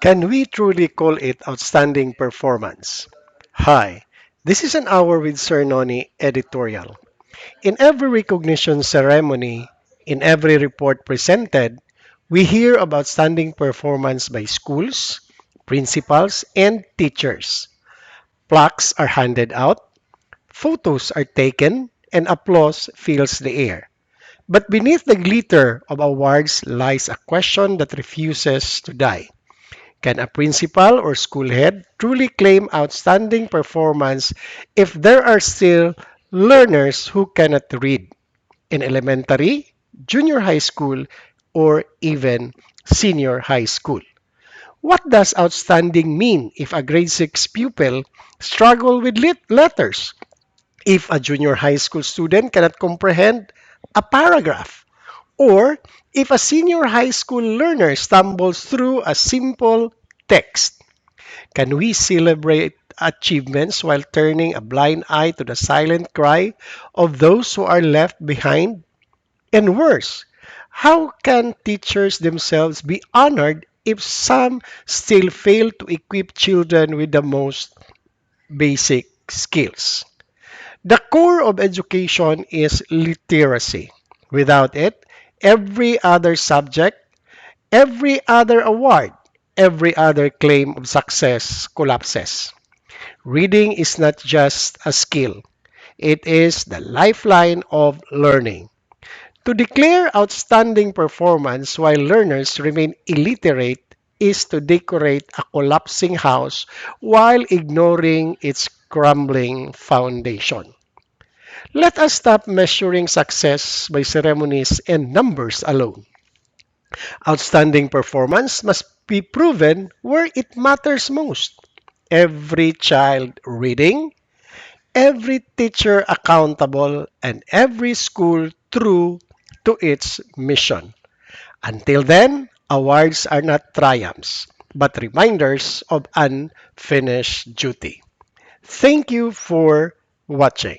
Can we truly call it outstanding performance? Hi, this is an hour with Sir Noni editorial. In every recognition ceremony, in every report presented, we hear about outstanding performance by schools, principals, and teachers. Plaques are handed out, photos are taken, and applause fills the air. But beneath the glitter of awards lies a question that refuses to die. Can a principal or school head truly claim outstanding performance if there are still learners who cannot read in elementary, junior high school, or even senior high school? What does outstanding mean if a grade 6 pupil struggle with letters? If a junior high school student cannot comprehend a paragraph? Or if a senior high school learner stumbles through a simple text? Can we celebrate achievements while turning a blind eye to the silent cry of those who are left behind? And worse, how can teachers themselves be honored if some still fail to equip children with the most basic skills? The core of education is literacy. Without it, every other subject, every other award, every other claim of success collapses. Reading is not just a skill, it is the lifeline of learning. To declare outstanding performance while learners remain illiterate is to decorate a collapsing house while ignoring its crumbling foundation. Let us stop measuring success by ceremonies and numbers alone. Outstanding performance must be proven where it matters most. Every child reading, every teacher accountable, and every school true to its mission. Until then, awards are not triumphs, but reminders of unfinished duty. Thank you for watching.